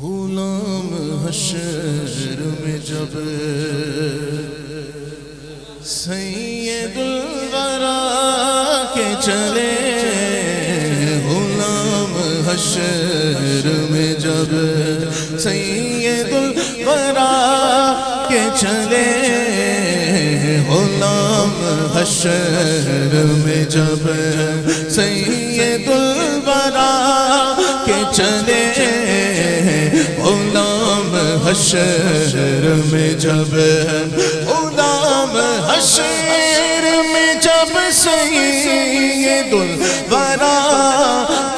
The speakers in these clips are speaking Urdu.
غلام حشر میں جب سید الورا کے چلے، غلام حشر میں جب سید الورا کے چلے، غلام حشر میں جب سید الورا کے چلے، غلام حشر میں جب غلام حشر میں جب سید الورا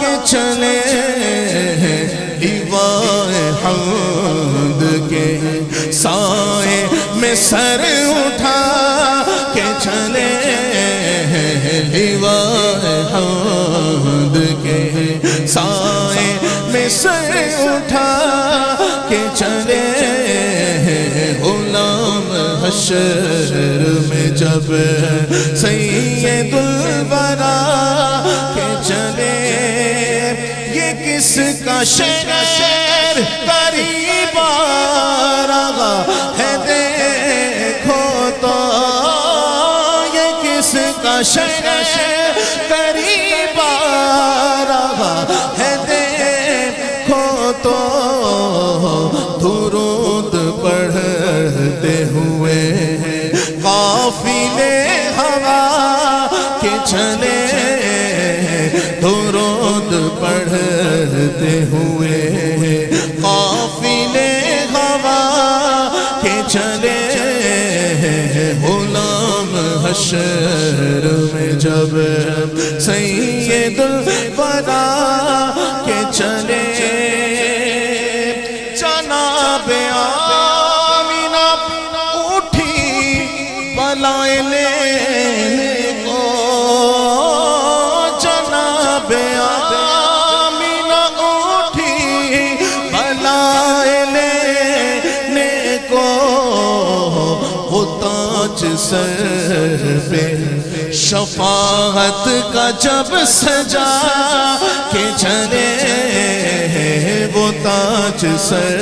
کے چلے، لیوائے حمد کے سائے میں سر اٹھا کے چلے، لیوائے حمد کے سائے میں سر اٹھا کے چلے، غلام حشر میں جب سید الورا کے چلے۔ یہ کس کا شہر قریب آ رہا ہے دیکھو تو، یہ کس کا شہر قریب آ رہا ہے دیکھو تو، درود پڑھتے ہوئے قافلے ہوا کے چلے، درود پڑھتے ہوئے قافلے ہوا کے چلے، غلام حشر میں جب سید الورا کے چلے۔ جناب آمینہ اٹھی بلائے لینے کو، جناب آمینہ اٹھی بلائے لینے کو، وہ تاج سر پہ شفاعت کا جب سجا کے چلے، وہ تاج سر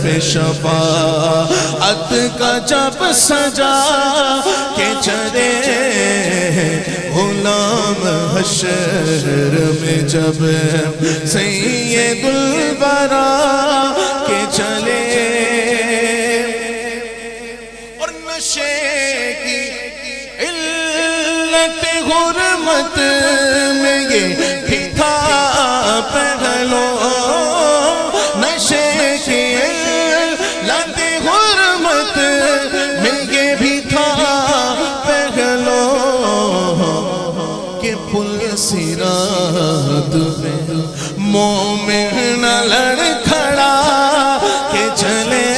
پہ شفاعت کا جب سجا کے چلے، غلام حشر میں جب سید الورا کے چلے۔ اور نشے کی علت غرمت میں یہ بھی تھا پہلو، نشے کی علت غرمت میں یہ بھی تھا پہلو، کہ پل صراط میں مومن لڑکھڑا کے چلے،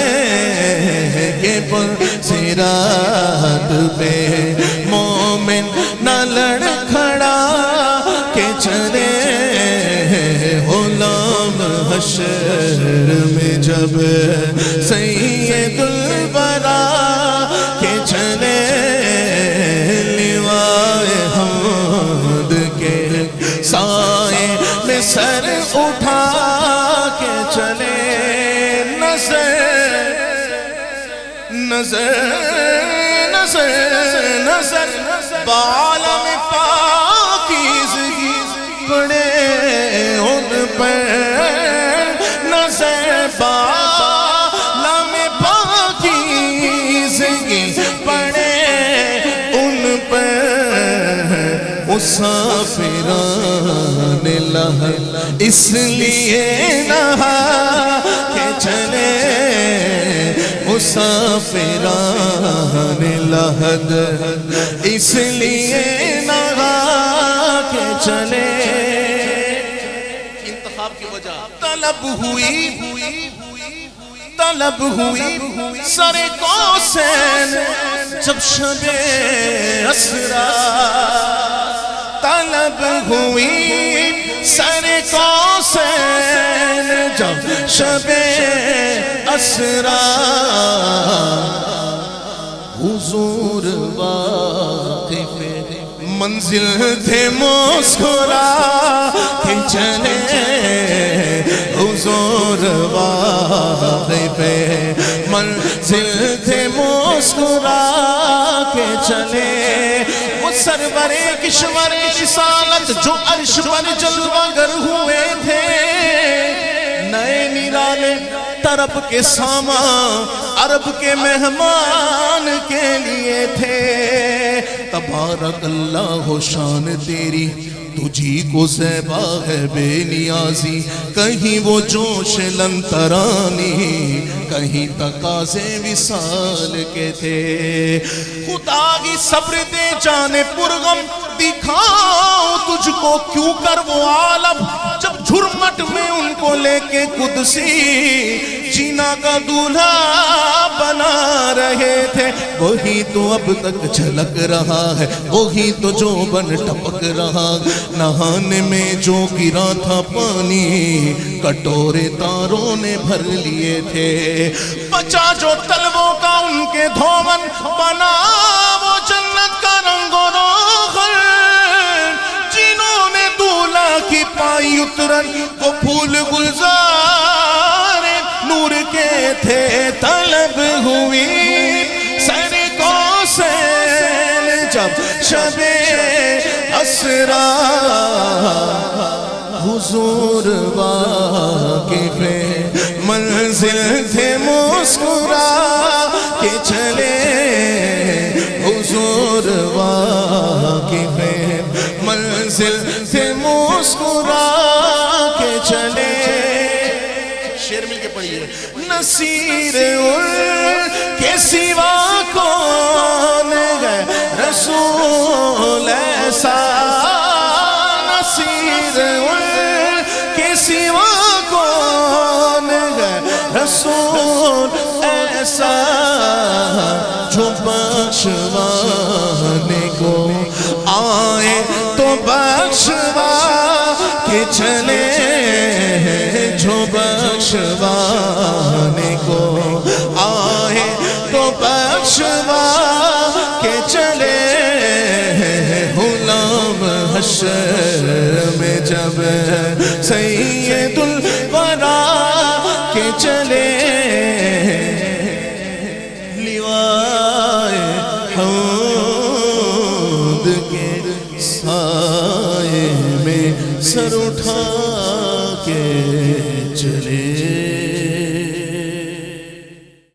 کہ پل صراط پہ مومن نہ لڑکھڑا کے چلے، غلام حشر میں جب سید الورا کے چلے، لیوائے حمد کے سائے میں سر اٹھا کے چلے، نظر بعالم پاکیزگی پڑے ان پر، نظر بعالم پاکیزگی پڑے ان پر، مسافران لحد اس لیے نہا کے چلے، مسافران لحد اس لیے نہا کے چلے۔ انتخاب کی وجہ طلب ہوئی سر کوسین جب شب اسرا، طلب ہوئی سر کوسین جب شب اسرا، حضور واقف منزل تھے مسکرا کے چلے، حضور واقف منزل تھے مسکرا کے چلے وہ سرور کشور رسالت جو عرش پر جلوہ گر ہوئے تھے نئے نرالے طرب کے سامان عرب کے مہمان کے لیے تھے تبارک اللہ شان تیری تجھی کو زیبا ہے بے نیازی کہیں وہ جوش لنترانی کہیں تقاضے وصال کے تھے خدا کی صبر دے جانے پرغم دکھاؤ تجھ کو کیوں کر وہ عالم جب جھرمٹ میں ان کو لے کے قدسی جینا کا دولہا بنا رہے تھے وہی تو اب تک جھلک رہا ہے وہی تو جو بن ٹپک رہا نہانے میں جو گرا تھا پانی کٹورے تاروں نے بھر لیے تھے بچا جو تلووں کا ان کے دھومن بنا وہ جنت کا رنگ و روغن جنہوں نے دولہا کی پائی اترن وہ پھول گلزار نور کے تھے طلب ہوئی سر کو سیل جب شب اسرا حضور واقف منزل تھے مسکرا کے چلے حضور واقف منزل تھے مسکرا کے چلے شعر مل کے پڑھیے نصیر ان کے سوا کون ہے رسول ایسا نصیر ان کے سوا کون ہے رسول ایسا جو بخشوانے کو آئے تو بخشوا کے چلے جو بخشوانے کو آئے تو بخشوا کے چلے غلام حشر میں جب سید الورا کے چلے لیوائے حمد کے سائے میں سر اٹھا کے چلے